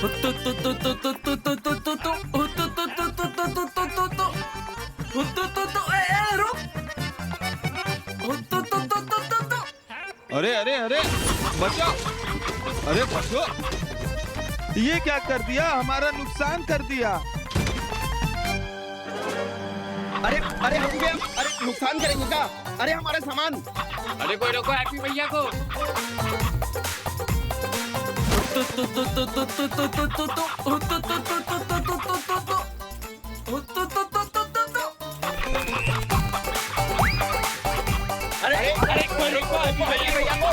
अरे अरे अरे बचाओ, अरे बचो, ये क्या कर दिया, हमारा नुकसान कर दिया। अरे अरे हम भी, अरे नुकसान करेंगे क्या? अरे हमारा सामान। अरे कोई रोको हैप्पी भैया को। अरे अरे कोई रोको हैप्पी भैया को।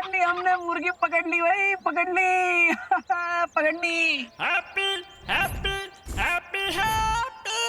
अरे हमने मुर्गी पकड़ ली भाई, पकड़ ली। पकड़ ली। Happy happy happy happy.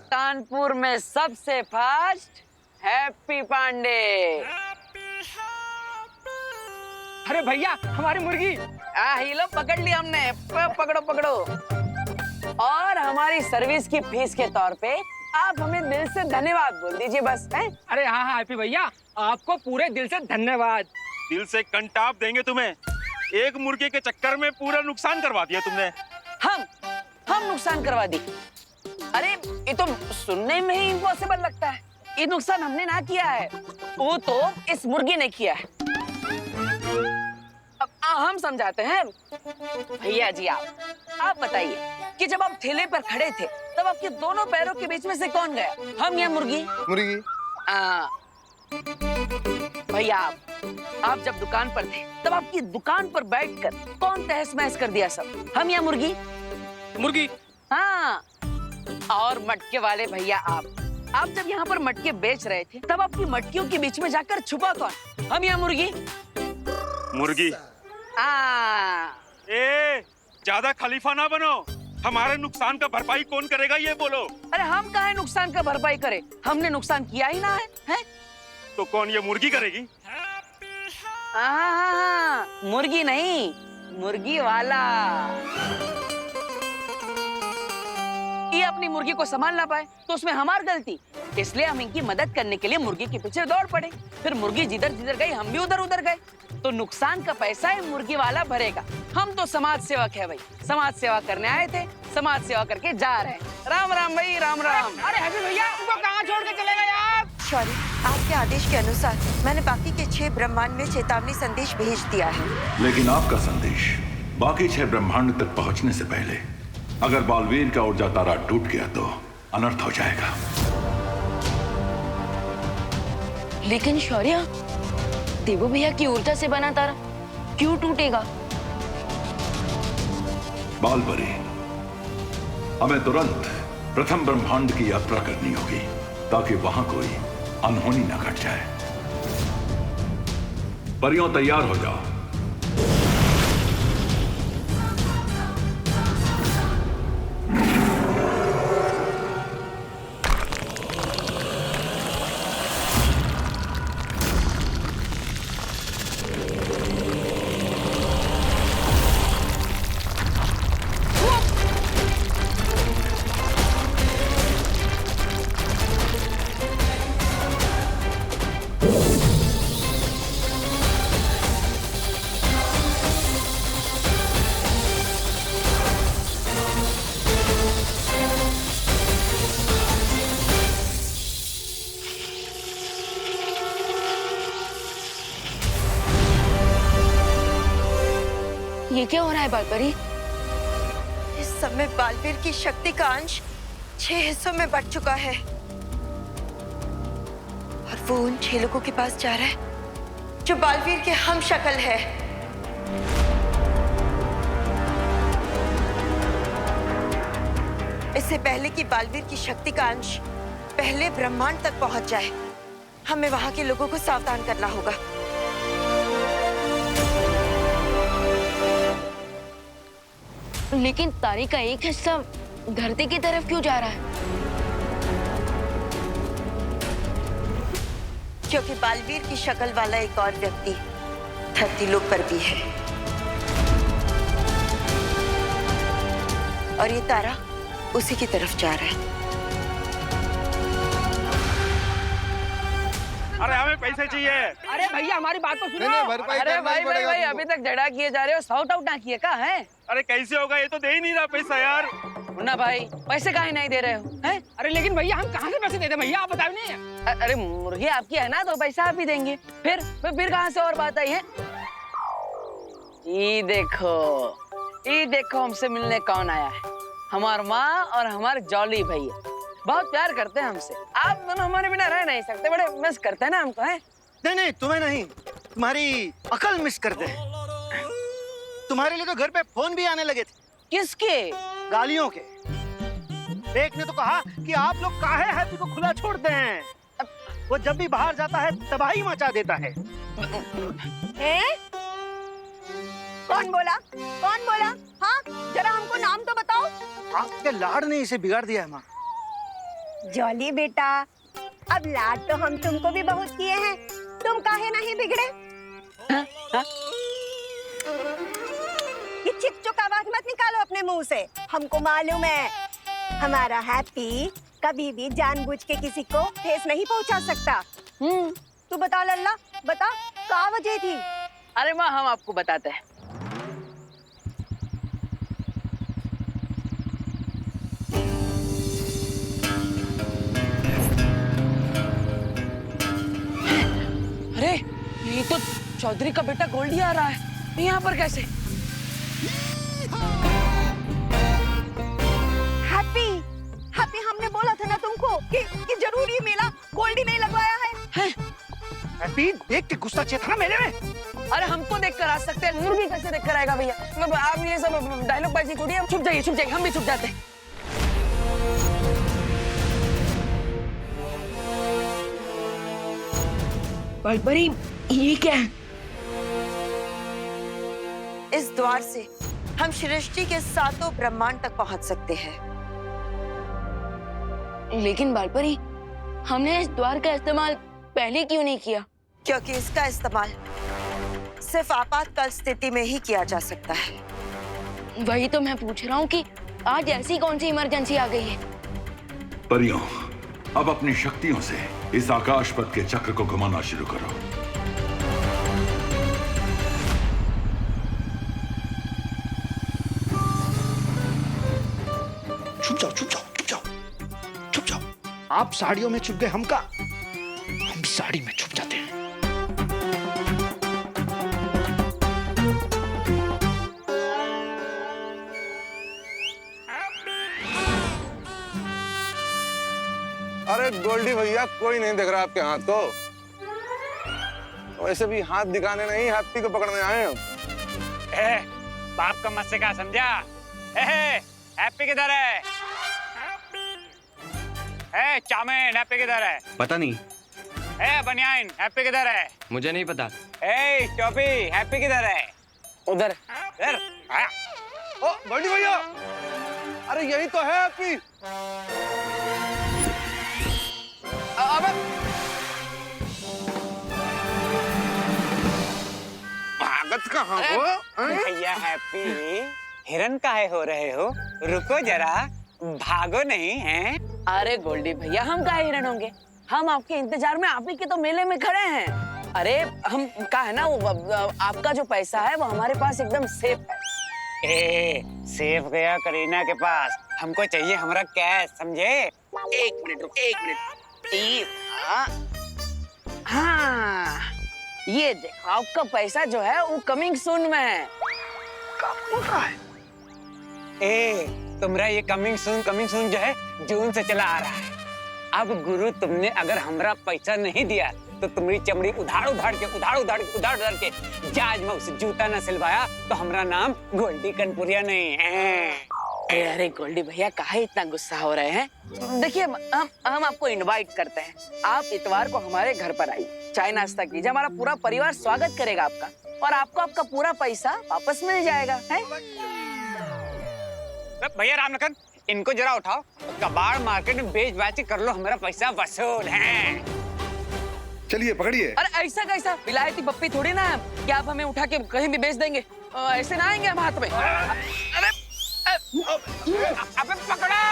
Kanpur में सबसे फास्ट हैप्पी पांडे। अरे भैया हमारी मुर्गी। ही लो, पकड़ ली हमने। पकड़ो पकड़ो। और हमारी सर्विस की फीस के तौर पे आप हमें दिल से धन्यवाद बोल दीजिए बस। हैं? अरे हाँ हाँ हैप्पी भैया, आपको पूरे दिल से धन्यवाद। दिल से कंटाप देंगे तुम्हें, एक मुर्गे के चक्कर में पूरा नुकसान करवा दिया तुमने। हम नुकसान करवा दी? अरे ये तो सुनने में ही इम्पॉसिबल लगता है। ये नुकसान हमने ना किया है, वो तो इस मुर्गी ने किया है। अब हम समझाते हैं। भैया जी आप बताइए कि जब आप ठेले पर खड़े थे तब आपके दोनों पैरों के बीच में से कौन गया, हम या मुर्गी? मुर्गी। भैया आप जब दुकान पर थे तब आपकी दुकान पर बैठकर कौन तहस महस कर दिया सब, हम या मुर्गी? मुर्गी। हाँ। और मटके वाले भैया आप जब यहाँ पर मटके बेच रहे थे तब आपकी मटकियों के बीच में जाकर छुपा कौन, हम या मुर्गी? मुर्गी। ए, ज्यादा खलीफा ना बनो, हमारे नुकसान का भरपाई कौन करेगा ये बोलो। अरे हम काहे नुकसान का भरपाई करें, हमने नुकसान किया ही ना है? तो कौन, ये मुर्गी करेगी? मुर्गी नहीं, मुर्गी वाला। ये अपनी मुर्गी को संभाल ना पाए तो उसमें हमारी गलती, इसलिए हम इनकी मदद करने के लिए मुर्गी के पीछे दौड़ पड़े। फिर मुर्गी जिधर जिधर गई हम भी उधर उधर गए, तो नुकसान का पैसा है मुर्गी वाला भरेगा। हम तो समाज सेवक है भाई, समाज सेवा करने आए थे, समाज सेवा करके जा रहे हैं। राम राम भाई, राम राम। अरे हैप्पी भैया उनको कहाँ छोड़ के चले गए आप? सॉरी, आपके आदेश के अनुसार मैंने बाकी के 6 ब्रह्मांड में चेतावनी संदेश भेज दिया है। लेकिन आपका संदेश बाकी 6 ब्रह्मांड तक पहुंचने से पहले अगर बालवीर का ऊर्जा तारा टूट गया तो अनर्थ हो जाएगा। लेकिन शौर्य, देवू भैया की ऊर्जा से बना तारा क्यों टूटेगा? बालपरी, हमें तुरंत प्रथम ब्रह्मांड की यात्रा करनी होगी ताकि वहां कोई अनहोनी न घट जाए। परियों तैयार हो जाओ। ये क्या हो रहा है बालपरी? इस समय बालवीर की शक्ति का अंश 6 हिस्सों में बट चुका है और वो उन 6 लोगों के पास जा रहा है जो बालवीर के हम शक्ल है। इससे पहले कि बालवीर की शक्ति का अंश पहले ब्रह्मांड तक पहुंच जाए, हमें वहां के लोगों को सावधान करना होगा। लेकिन तारे का एक हिस्सा धरती की तरफ क्यों जा रहा है? क्योंकि बालवीर की शक्ल वाला एक और व्यक्ति धरती लोक पर भी है और ये तारा उसी की तरफ जा रहा है। अरे हमें पैसे चाहिए। अरे भैया हमारी बात तो सुनो। भरपाई अरे करना ही भाई पड़ेगा भाई तुमको। अभी तक झगड़ा किए जा रहे हो, सॉर्ट आउट ना किए का है? अरे कैसे होगा, ये तो दे ही नहीं रहा पैसा यार। मुन्ना भाई पैसे काहे नहीं दे रहे हो हैं? अरे लेकिन भैया हम कहाँ से पैसे देते भैया, आप बताओ नहीं। अरे मुर्गी आपकी है ना तो पैसा आप ही देंगे। फिर कहाँ से और बात आई है? ये देखो हमसे मिलने कौन आया है। हमार माँ और हमारे जॉली भैया बहुत प्यार करते हैं हमसे। आप दोनों हमारे बिना रह नहीं सकते, बड़े मिस करते हैं ना हमको है? नहीं तुम्हें नहीं, तुम्हारी अकल मिस करते हैं। तुम्हारे लिए तो घर पे फोन भी आने लगे थे, किसके? गालियों के। एक ने तो कहा कि आप लोग काहे हैप्पी को खुला छोड़ते हैं, वो जब भी बाहर जाता है तबाही मचा देता है। कौन बोला? हाँ, जरा हमको नाम तो बताओ। आपके लाड ने इसे बिगाड़ दिया है माँ। जॉली बेटा, अब लाड तो हम तुमको भी बहुत किए हैं, तुम काहे नहीं बिगड़े? ये चिक चुक आवाज मत निकालो अपने मुंह से। हमको मालूम है हमारा हैप्पी कभी भी जानबूझ के किसी को ठेस नहीं पहुंचा सकता। तू बता लल्ला, बता क्या वजह थी? अरे माँ हम आपको बताते हैं। अरे ये तो चौधरी का बेटा गोल्डी आ रहा है, यहाँ पर कैसे? हैप्पी हमने बोला था ना तुमको कि जरूरी मेला गोल्डी नहीं लगवाया है। हैप्पी देख के गुस्सा चेता ना मेले में। अरे हमको देख कर आ सकते हैं, मुर्गी कैसे देख कर आएगा भैया? आप ये सब डायलॉग बाजी छोड़िए, हम छुप जाइए, हम भी छुप जाते हैं। बालपरी ये क्या है? इस द्वार से हम सृष्टि के 7 ब्रह्मांड तक पहुंच सकते हैं। लेकिन बालपरी हमने इस द्वार का इस्तेमाल पहले क्यों नहीं किया? क्योंकि इसका इस्तेमाल सिर्फ आपातकाल स्थिति में ही किया जा सकता है। वही तो मैं पूछ रहा हूँ कि आज ऐसी कौन सी इमरजेंसी आ गई है? परियों, अब अपनी शक्तियों से इस आकाश पथ के चक्र को घुमाना शुरू करो। छुप जाओ। आप साड़ियों में छुप गए, हम भी साड़ी में छुप जाते हैं। अरे गोल्डी भैया, कोई नहीं देख रहा आपके हाथ को। वैसे भी हाथ दिखाने नहीं, हैप्पी को पकड़ने आए हम। बाप का मत से क्या समझा? हैप्पी किधर है? चाउमीन हैप्पी किधर है? पता नहीं। बनियाइन हैप्पी किधर है? मुझे नहीं पता। टोपी हैप्पी किधर है? उधर। ओ गोल्डी भैया, अरे यही तो है हैप्पी। अबे भागत कहाँ हो? भैया हैप्पी हिरन काहे हो रहे हो? रुको जरा, भागो नहीं है? अरे गोल्डी भैया हम काहे हिरन होंगे? हम आपके इंतजार में आप ही के तो मेले में खड़े हैं। अरे हम का है ना, वो आपका जो पैसा है वो हमारे पास एकदम सेफ है। सेफ गया करीना के पास, हमको चाहिए हमारा कैश, समझे? एक मिनट रुक, एक मिनट। हाँ, ये देखो आपका पैसा जो है वो कमिंग सून में है। क्या बोल रहा है? ए, तुम्हारा ये कमिंग सून जो है जून से चला आ रहा है। अब गुरु तुमने अगर हमरा पैसा नहीं दिया तो तुम्हारी चमड़ी उधाड़ के जाज में उसे जूता न सिलवाया तो हमरा नाम गोल्डी कनपुरिया नहीं है। अरे गोल्डी भैया काहे इतना गुस्सा हो रहे हैं? देखिए हम आपको इनवाइट करते हैं, आप इतवार को हमारे घर पर आइए, चाय नाश्ता कीजिए, हमारा पूरा परिवार स्वागत करेगा आपका और आपको आपका पूरा पैसा वापस मिल जाएगा। है भैया रामलखन, इनको जरा उठाओ, कबाड़ मार्केट में बेच बाच कर लो, हमारा पैसा वसूल है। चलिए पकड़िए। अरे ऐसा कैसा, विलायती पप्पी थोड़ी ना है कि आप हमें उठा के कहीं भी बेच देंगे। ऐसे ना आएंगे हम हाथ में। अरे अबे पकड़ो।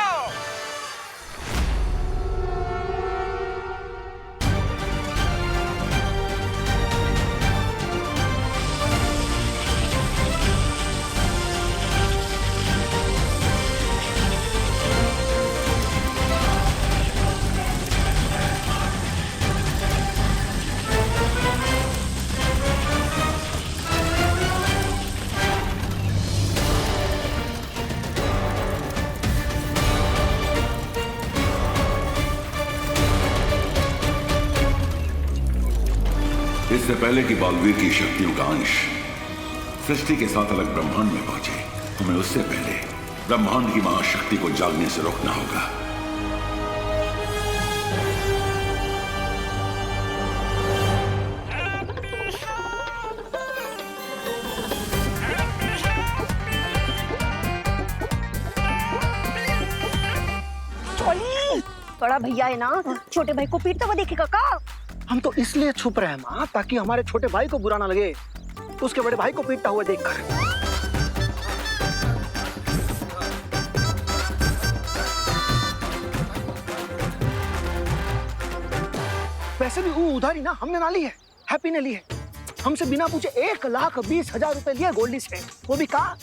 इससे पहले कि बालवीर की शक्तियों का अंश सृष्टि के साथ अलग ब्रह्मांड में पहुंचे, हमें उससे पहले ब्रह्मांड की महाशक्ति को जागने से रोकना होगा। बड़ा भैया है ना, छोटे भाई को पीटता हुआ देखेगा का? हम तो इसलिए छुप रहे हैं माँ, ताकि हमारे छोटे भाई को बुरा ना लगे उसके बड़े भाई को पीटता हुआ देखकर। वैसे भी वो उधारी ना हमने ना ली है, हैप्पी ने ली है। हमसे बिना पूछे 1,20,000 रुपए लिए गोल्डी से, वो भी कहा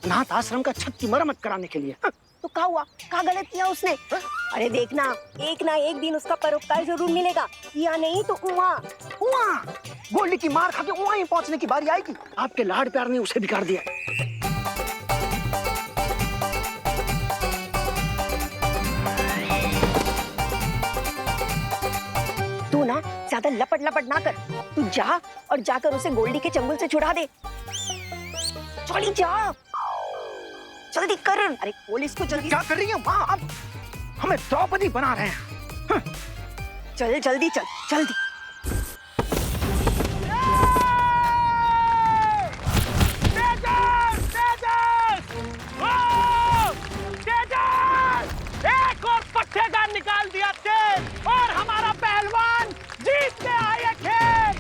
अनाथ आश्रम का छत की मरम्मत कराने के लिए। तो क्या हुआ, क्या गलत किया उसने? अरे देखना, एक ना एक दिन उसका परोपकार जरूर मिलेगा, या नहीं तो वहाँ गोल्डी की मार खा के वहीं पहुंचने की बारी आएगी। आपके लाड प्यार ने उसे बिगाड़ दिया। तू ना ज्यादा लपट ना कर, तू जा और जाकर उसे गोल्डी के चंगुल से छुड़ा दे। चली जा, जल्दी कर। अरे पुलिस को जल्दी। क्या कर रही है माँ? अब हमें द्रौपदी बना रहे हैं। चल जल्दी चल, जल्दी। एक और पट्टेदार निकाल दिया तेज और हमारा पहलवान जीत के आए खेल।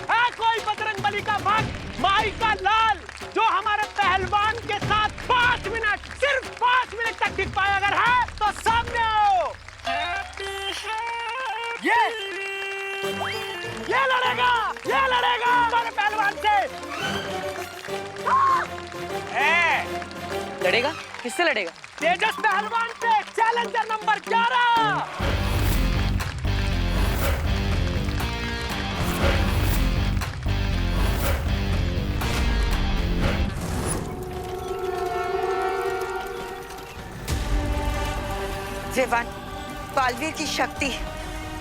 है कोई बजरंग बली का भक्त, माई का लाल, जो हमारे पहलवान के साथ 5 मिनट, सिर्फ 5 मिनट तक टिक पाया? अगर है तो सामने आओ। ये लड़ेगा हमारे पहलवान से। लड़ेगा? किससे लड़ेगा? तेजस पहलवान से, चैलेंजर नंबर 11। विवान, बालवीर की शक्ति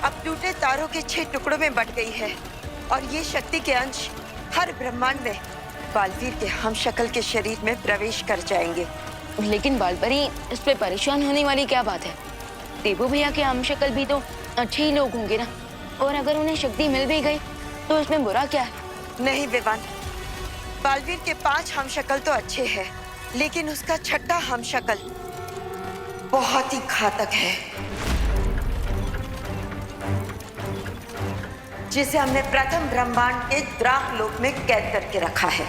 अब टूटे तारों के 6 टुकड़ों में बट गई है और ये शक्ति के अंश हर ब्रह्मांड में बालवीर के हम शक्ल के शरीर में प्रवेश कर जाएंगे। लेकिन बालपरी, इस पे परेशान होने वाली क्या बात है? देवू भैया के हम शक्ल भी तो अच्छे ही लोग होंगे ना, और अगर उन्हें शक्ति मिल भी गई तो इसमें बुरा क्या है? नहीं विवान, बालवीर के 5 हम शक्ल तो अच्छे हैं, लेकिन उसका 6ठा हम शक्ल बहुत ही घातक है, जिसे हमने प्रथम ब्रह्मांड के द्राक लोक में कैद करके रखा है।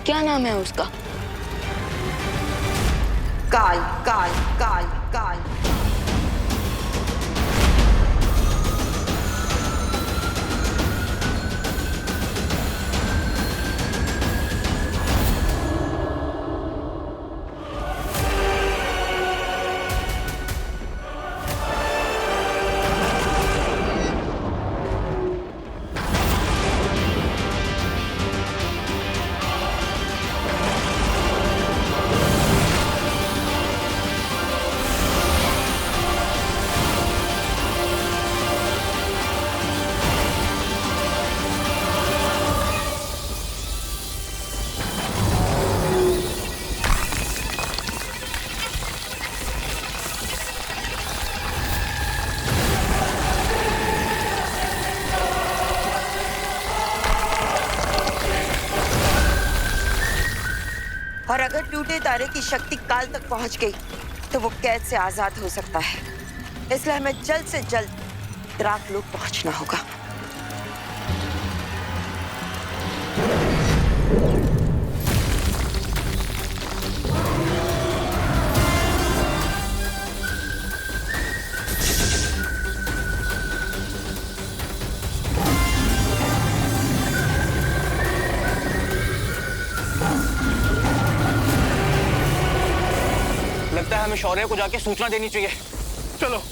क्या नाम है उसका? काल काल काल काल। और अगर टूटे तारे की शक्ति काल तक पहुंच गई तो वो कैद से आजाद हो सकता है। इसलिए हमें जल्द से जल्द द्राकलोक पहुंचना होगा। लगता है हमें शौर्य को जाके सूचना देनी चाहिए। चलो।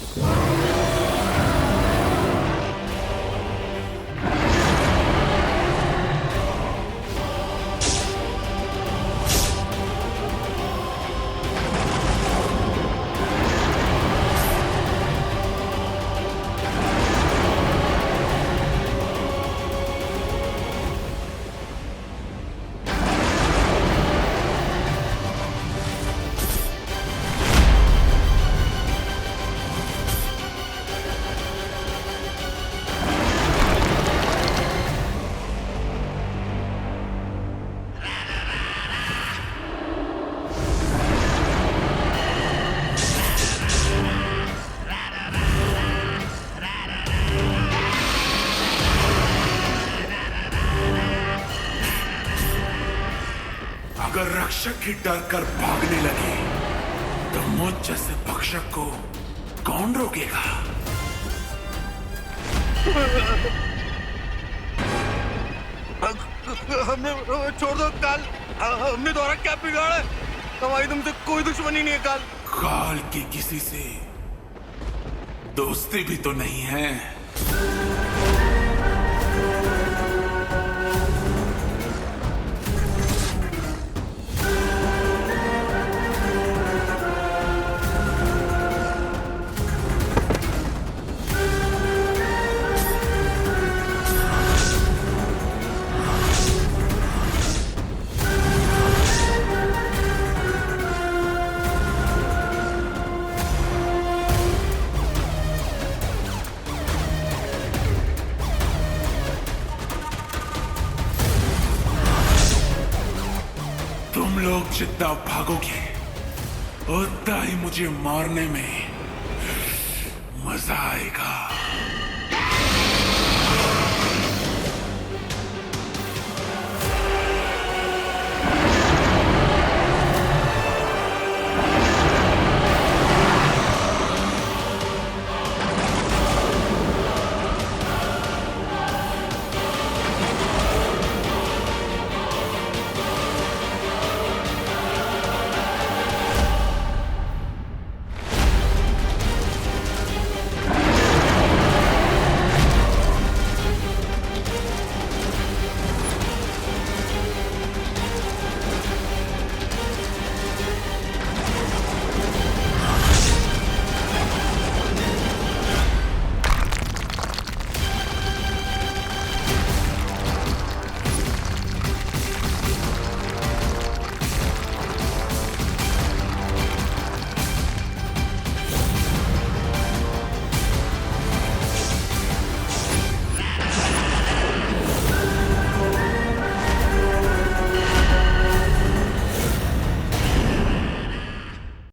अगर रक्षक ही डर कर भागने लगे तो मुझ जैसे भक्षक को कौन रोकेगा? हमने छोड़ दो काल। हमने द्वारा क्या बिगाड़ा है? हमारी तुमसे कोई दुश्मनी नहीं है काल। काल की किसी से दोस्ती भी तो नहीं है। तुम लोग जितना भागोगे उतना ही मुझे मारने में मजा आएगा।